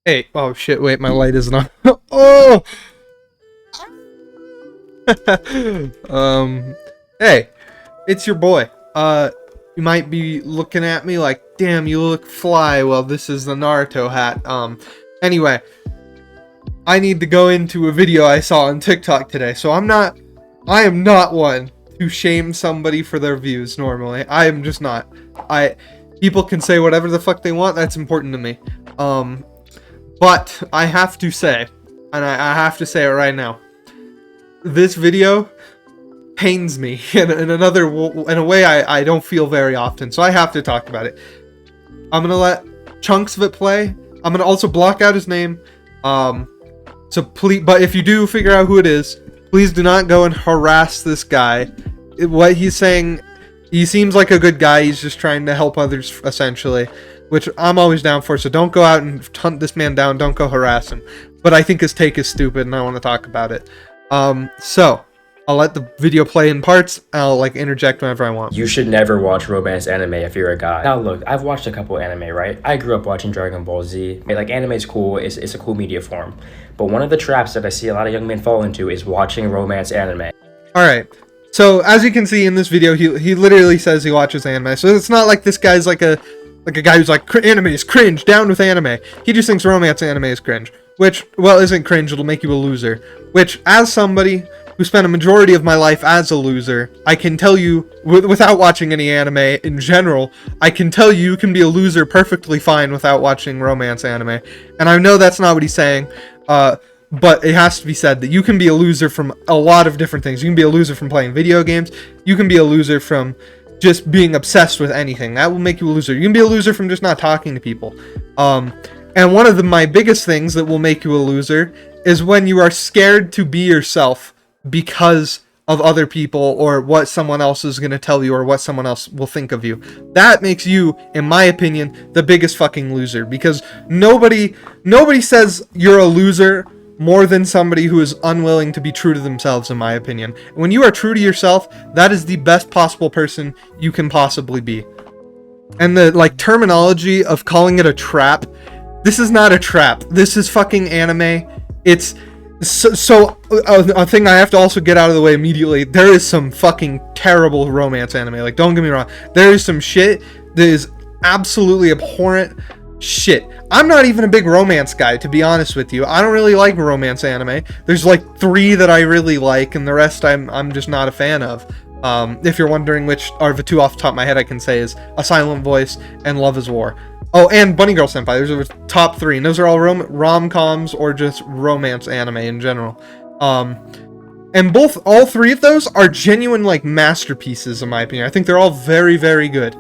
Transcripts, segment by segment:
Hey, oh shit, wait, my light isn't on. Oh! Hey, it's your boy. You might be looking at me like, damn, you look fly. Well, this is the Naruto hat. Anyway, I need to go into a video I saw on TikTok today, so I am not one to shame somebody for their views normally. I am just not. People can say whatever the fuck they want, that's important to me. But I have to say, and I have to say it right now, this video pains me in a way I don't feel very often, so I have to talk about it. I'm gonna let chunks of it play. I'm gonna also block out his name. So please, but if you do figure out who it is, please do not go and harass this guy. What he's saying, he seems like a good guy. He's just trying to help others, essentially, which I'm always down for. So don't go out and hunt this man down. Don't go harass him. But I think his take is stupid, and I want to talk about it. So I'll let the video play in parts. I'll interject whenever I want. You should never watch romance anime if you're a guy. Now look, I've watched a couple anime, right? I grew up watching Dragon Ball Z. Anime is cool. It's a cool media form. But one of the traps that I see a lot of young men fall into is watching romance anime. Alright. So as you can see in this video, he literally says he watches anime. So it's not like this guy's like a guy who's like, anime is cringe, down with anime. He just thinks romance anime is cringe. Which, well, isn't cringe, it'll make you a loser. Which, as somebody who spent a majority of my life as a loser, I can tell you, without watching any anime in general, I can tell you can be a loser perfectly fine without watching romance anime. And I know that's not what he's saying, but it has to be said that you can be a loser from a lot of different things. You can be a loser from playing video games. You can be a loser from just being obsessed with anything. That will make you a loser. You can be a loser from just not talking to people. And one of my biggest things that will make you a loser is when you are scared to be yourself because of other people or what someone else is going to tell you or what someone else will think of you. That makes you, in my opinion, the biggest fucking loser, because nobody says you're a loser more than somebody who is unwilling to be true to themselves, in my opinion. When you are true to yourself, that is the best possible person you can possibly be. And the terminology of calling it a trap, this is not a trap. This is fucking anime. It's a thing I have to also get out of the way immediately. There is some fucking terrible romance anime. Don't get me wrong. There is some shit that is absolutely abhorrent shit. I'm not even a big romance guy, to be honest with you. I don't really like romance anime. There's 3 that I really like, and the rest I'm just not a fan of. If you're wondering which are the 2 off the top of my head, I can say is A Silent Voice and Love is War. Oh, and Bunny Girl Senpai. Those are the top 3, and those are all rom-coms or just romance anime in general. And all 3 of those are genuine masterpieces in my opinion. I think they're all very, very good.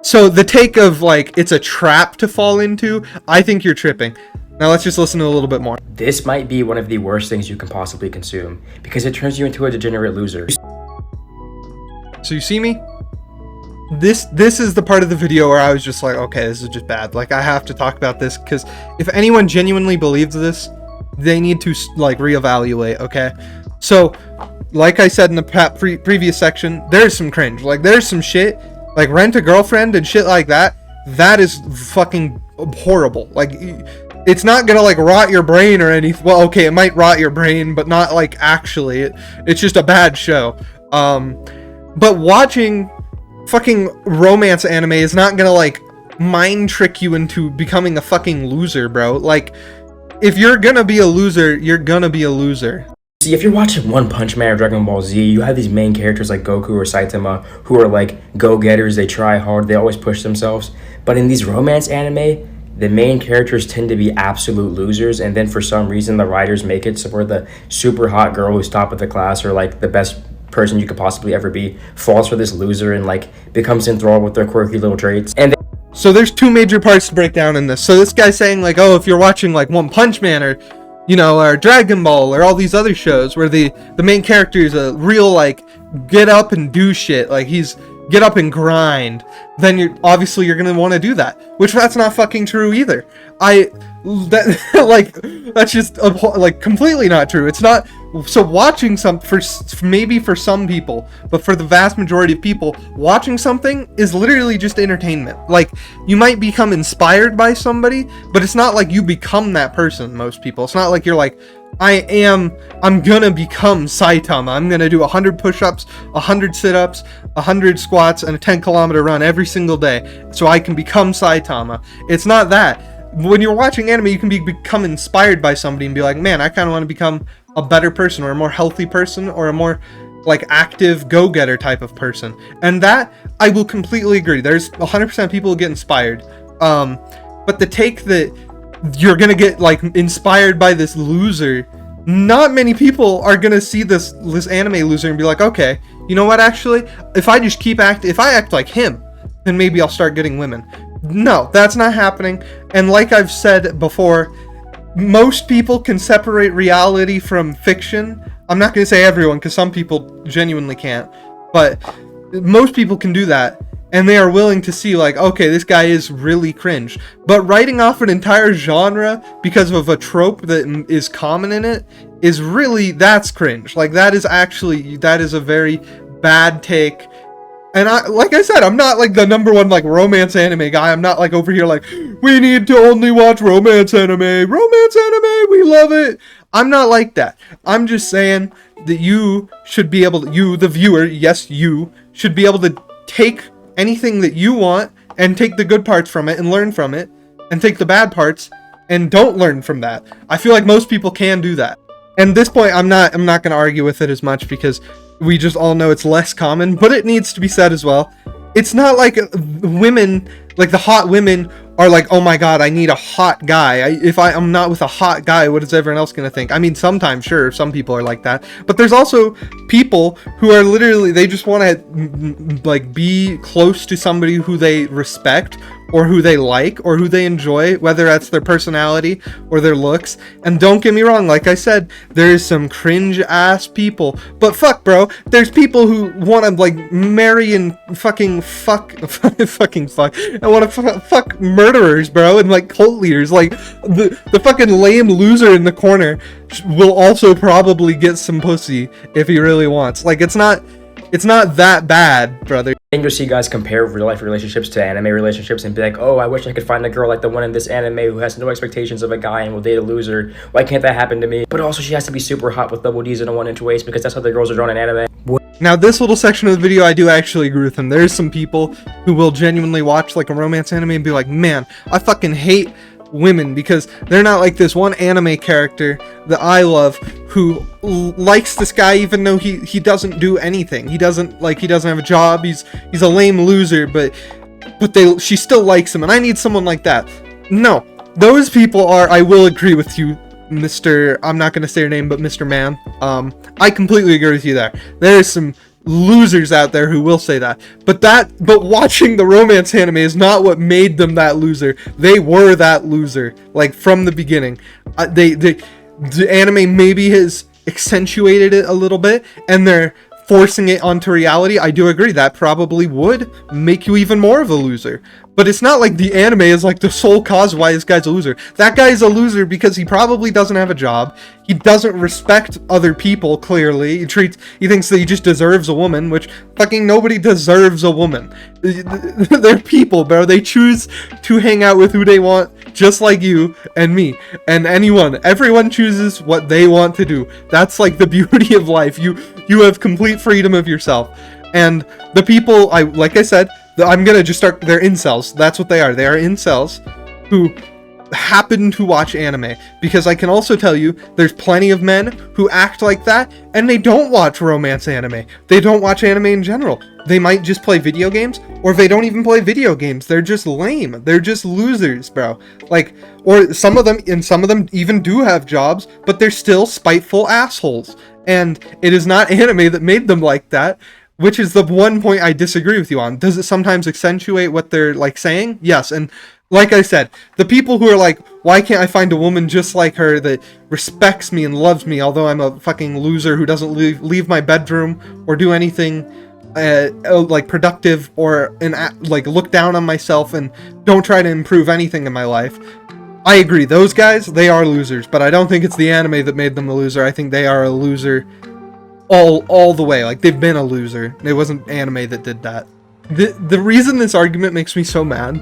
So the take of it's a trap to fall into, I think you're tripping. Now let's just listen to a little bit more. This might be one of the worst things you can possibly consume because it turns you into a degenerate loser. So you see me? This is the part of the video where I was just like, okay, this is just bad. I have to talk about this because if anyone genuinely believes this, they need to reevaluate, okay? So, like I said in the previous section, there's some cringe. There's some shit, Rent a Girlfriend and shit like that. That is fucking horrible. It's not gonna rot your brain or anything. Well, okay, it might rot your brain, but not actually. It's just a bad show. But watching fucking romance anime is not gonna mind trick you into becoming a fucking loser, bro. If you're gonna be a loser, you're gonna be a loser. See, if you're watching One Punch Man or Dragon Ball Z, you have these main characters like Goku or Saitama who are go-getters, they try hard, they always push themselves. But in these romance anime, the main characters tend to be absolute losers, and then for some reason the writers make it so where the super hot girl who's top of the class or the best person you could possibly ever be falls for this loser and becomes enthralled with their quirky little traits. And so there's 2 major parts to break down in this. So this guy's saying oh, if you're watching One Punch Man or or Dragon Ball or all these other shows where the main character is a real get up and do shit, he's get up and grind, then you're gonna want to do that, which that's not fucking true either. That's just completely not true. It's not So watching maybe for some people, but for the vast majority of people, watching something is literally just entertainment. Like, you might become inspired by somebody, but it's not like you become that person. Most people, it's not like you're like, I'm gonna become Saitama. I'm gonna do 100 push-ups, 100 sit-ups, 100 squats, and a 10-kilometer run every single day so I can become Saitama. It's not that. When you're watching anime, you can become inspired by somebody and be like, man, I kind of want to become a better person, or a more healthy person, or a more like active go-getter type of person. And that, I will completely agree. There's 100% people who get inspired. But the take that you're gonna get like inspired by this loser, not many people are gonna see this anime loser and be like, okay, you know what, actually, if I act like him, then maybe I'll start getting women. No, that's not happening. And like I've said before, most people can separate reality from fiction. I'm not going to say everyone, because some people genuinely can't, but most people can do that, and they are willing to see like, okay, this guy is really cringe. But writing off an entire genre because of a trope that is common in it is really, that's cringe. Like, that is a very bad take. And like I said, I'm not like the number one like romance anime guy. I'm not like over here like, we need to only watch romance anime, we love it. I'm not like that. I'm just saying that you should be able to, you, the viewer, yes, you should be able to take anything that you want and take the good parts from it and learn from it, and take the bad parts and don't learn from that. I feel like most people can do that. And at this point, I'm not going to argue with it as much, because we just all know it's less common, but it needs to be said as well. It's not like women, like the hot women are like, oh my god, I need a hot guy. If I'm not with a hot guy, what is everyone else going to think? I mean, sometimes, sure, some people are like that, but there's also people who are literally, they just want to like be close to somebody who they respect, or who they like, or who they enjoy, whether that's their personality or their looks. And don't get me wrong, like I said, there's some cringe ass people, but fuck, bro, there's people who want to like marry and fucking fuck and want to fuck murderers, bro, and like cult leaders. Like the fucking lame loser in the corner will also probably get some pussy if he really wants. Like, it's not that bad, brother. Then you'll see guys compare real life relationships to anime relationships and be like, oh, I wish I could find a girl like the one in this anime who has no expectations of a guy and will date a loser. Why can't that happen to me? But also, she has to be super hot with double D's and a 1-inch waist, because that's how the girls are drawn in anime. Now, this little section of the video, I do actually agree with him. There's some people who will genuinely watch like a romance anime and be like, man, I fucking hate women because they're not like this one anime character that I love who likes this guy even though he doesn't do anything. He doesn't have a job. He's a lame loser, but she still likes him, and I need someone like that. No, those people are, I will agree with you, Mr. I'm not gonna say your name, but Mr. Man. I completely agree with you there. There's some losers out there who will say that, but watching the romance anime is not what made them that loser. They were that loser, like, from the beginning. The anime maybe has accentuated it a little bit, and they're forcing it onto reality. I do agree that probably would make you even more of a loser. But it's not like the anime is like the sole cause why this guy's a loser. That guy's a loser because he probably doesn't have a job. He doesn't respect other people, clearly. He thinks that he just deserves a woman, which fucking nobody deserves a woman. They're people, bro. They choose to hang out with who they want, just like you and me and anyone. Everyone chooses what they want to do. That's like the beauty of life. You have complete freedom of yourself. And the people, like I said, I'm gonna just start, they're incels. That's what they are. They are incels who happen to watch anime. Because I can also tell you, there's plenty of men who act like that, and they don't watch romance anime. They don't watch anime in general. They might just play video games, or if they don't even play video games, they're just lame. They're just losers, bro. Like, or some of them even do have jobs, but they're still spiteful assholes. And it is not anime that made them like that. Which is the one point I disagree with you on. Does it sometimes accentuate what they're like saying? Yes. And like I said, the people who are like, why can't I find a woman just like her that respects me and loves me, although I'm a fucking loser who doesn't leave my bedroom or do anything like productive, or like look down on myself and don't try to improve anything in my life. I agree. Those guys, they are losers, but I don't think it's the anime that made them a loser. I think they are a loser all the way. Like, they've been a loser. It wasn't anime that did that. The reason this argument makes me so mad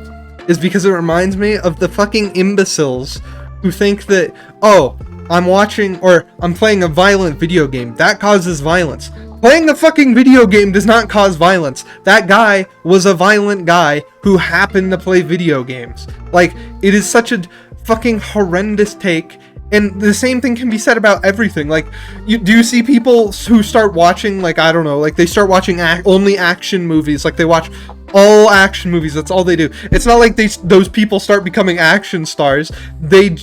is because it reminds me of the fucking imbeciles who think that, oh, I'm watching or I'm playing a violent video game. That causes violence. Playing a fucking video game does not cause violence. That guy was a violent guy who happened to play video games. Like, it is such a fucking horrendous take. And the same thing can be said about everything. Like, do you see people who start watching, like, I don't know, like, they start watching only action movies. Like, they watch all action movies. That's all they do. It's not like those people start becoming action stars. They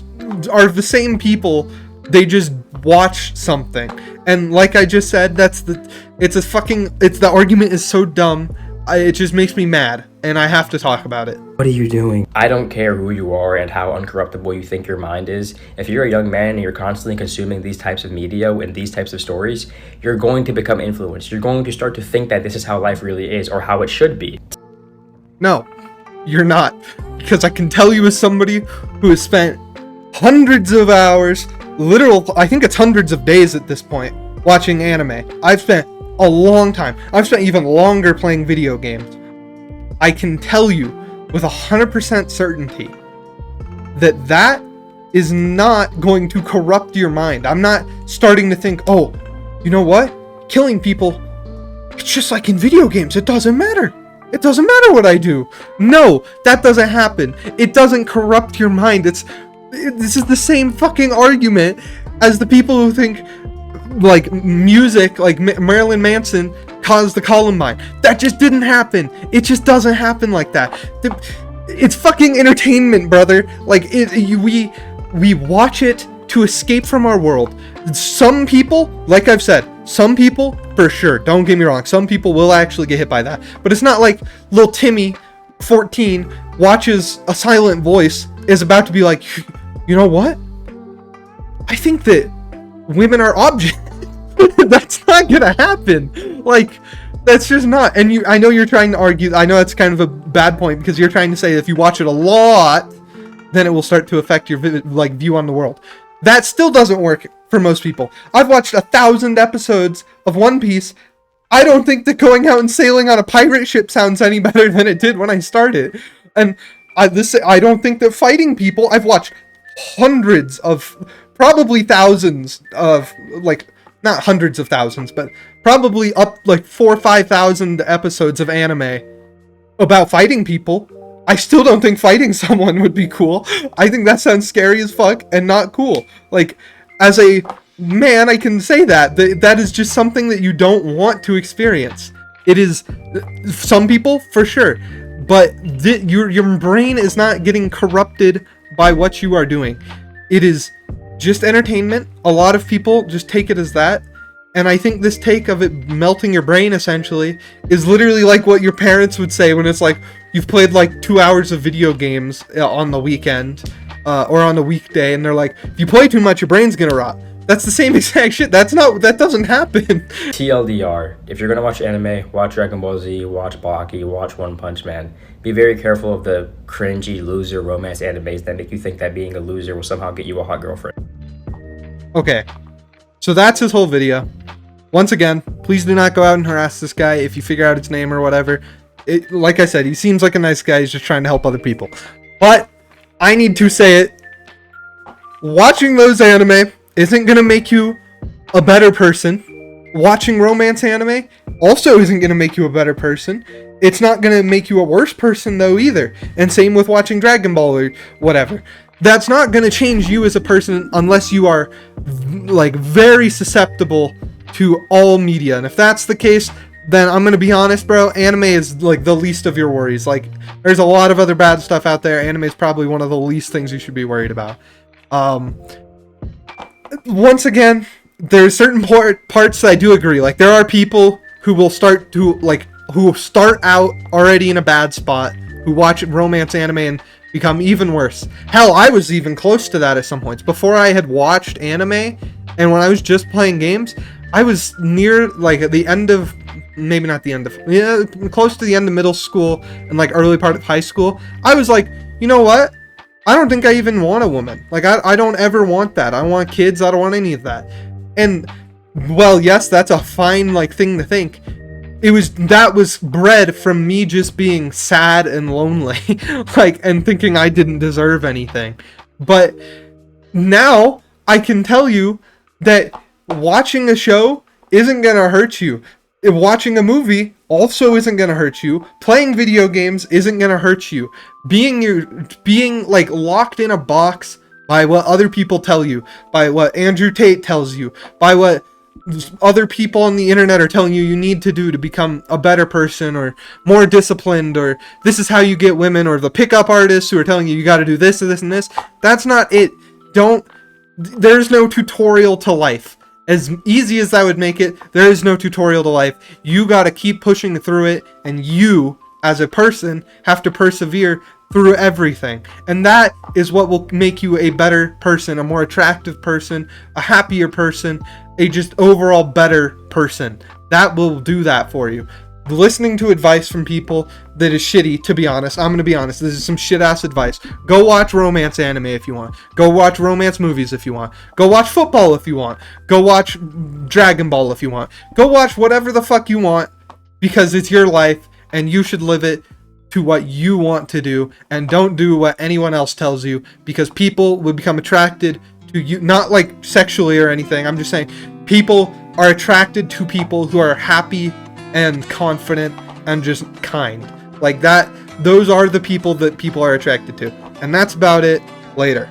are the same people. They just watch something. And like I just said, the argument is so dumb. It just makes me mad, and I have to talk about it. What are you doing? I don't care who you are and how uncorruptible you think your mind is. If you're a young man and you're constantly consuming these types of media and these types of stories, you're going to become influenced. You're going to start to think that this is how life really is or how it should be. No, you're not. Because I can tell you as somebody who has spent hundreds of hours, I think it's hundreds of days at this point, watching anime. I've spent a long time. I've spent even longer playing video games. I can tell you with 100% certainty that is not going to corrupt your mind. I'm not starting to think, oh, you know what? Killing people, it's just like in video games. It doesn't matter. It doesn't matter what I do. No, that doesn't happen. It doesn't corrupt your mind. This is the same fucking argument as the people who think like music, like Marilyn Manson caused the Columbine. That just didn't happen. It just doesn't happen like that. It's fucking entertainment, brother. Like, we watch it to escape from our world. Some people, like I've said, some people, for sure, don't get me wrong, some people will actually get hit by that. But it's not like little Timmy, 14, watches a silent voice, is about to be like, you know what? I think that women are objects. That's not gonna happen. Like, that's just not. And I know you're trying to argue. I know that's kind of a bad point because you're trying to say if you watch it a lot, then it will start to affect your view on the world. That still doesn't work for most people. I've watched 1,000 episodes of One Piece. I don't think that going out and sailing on a pirate ship sounds any better than it did when I started. And I don't think that fighting people. I've watched hundreds of, probably thousands of, like, not hundreds of thousands, but probably up like 4,000 or 5,000 episodes of anime about fighting people. I still don't think fighting someone would be cool. I think that sounds scary as fuck and not cool. Like, as a man, I can say that is just something that you don't want to experience. It is some people for sure, but your brain is not getting corrupted by what you are doing. It is just entertainment. A lot of people just take it as that. And I think this take of it melting your brain essentially is literally like what your parents would say when it's like you've played like 2 hours of video games on the weekend or on a weekday, and they're like, if you play too much, your brain's gonna rot. That's the same exact shit. That doesn't happen. TLDR, if you're gonna watch anime, watch Dragon Ball Z, watch Baki, watch One Punch Man. Be very careful of the cringy loser romance animes that make you think that being a loser will somehow get you a hot girlfriend. Okay, so that's his whole video. Once again, please do not go out and harass this guy if you figure out his name or whatever. Like I said, he seems like a nice guy. He's just trying to help other people. But I need to say it. Watching those anime isn't going to make you a better person. Watching romance anime also isn't going to make you a better person. It's not going to make you a worse person, though, either. And same with watching Dragon Ball or whatever. That's not going to change you as a person unless you are, like, very susceptible to all media. And if that's the case, then I'm going to be honest, bro. Anime is, like, the least of your worries. Like, there's a lot of other bad stuff out there. Anime is probably one of the least things you should be worried about. Once again, there's certain parts that I do agree. Like, there are people who will start out already in a bad spot, who watch romance anime and become even worse. Hell, I was even close to that at some points. Before I had watched anime, and when I was just playing games, I was near, like, at the end of, maybe not the end of, yeah, close to the end of middle school and, like, early part of high school. I was like, you know what? I don't think I even want a woman. Like, I don't ever want that. I want kids. I don't want any of that. And, well, yes, that's a fine, like, thing to think. That was bred from me just being sad and lonely, like, and thinking I didn't deserve anything. But now I can tell you that watching a show isn't gonna hurt you. Watching a movie also isn't gonna hurt you. Playing video games isn't gonna hurt you. Being like locked in a box by what other people tell you, by what Andrew Tate tells you, by what other people on the internet are telling you need to do to become a better person or more disciplined, or this is how you get women, or the pickup artists who are telling you got to do this and this and this. That's not it. There's no tutorial to life. As easy as that would make it, there is no tutorial to life. You got to keep pushing through it, and you, as a person, have to persevere through everything. And that is what will make you a better person, a more attractive person, a happier person, a just overall better person. That will do that for you. Listening to advice from people that is shitty, to be honest, I'm going to be honest, this is some shit-ass advice. Go watch romance anime if you want. Go watch romance movies if you want. Go watch football if you want. Go watch Dragon Ball if you want. Go watch whatever the fuck you want, because it's your life, and you should live it to what you want to do, and don't do what anyone else tells you, because people will become attracted to you, not like sexually or anything. I'm just saying people are attracted to people who are happy and confident and just kind. Like that, those are the people that people are attracted to. And that's about it. Later.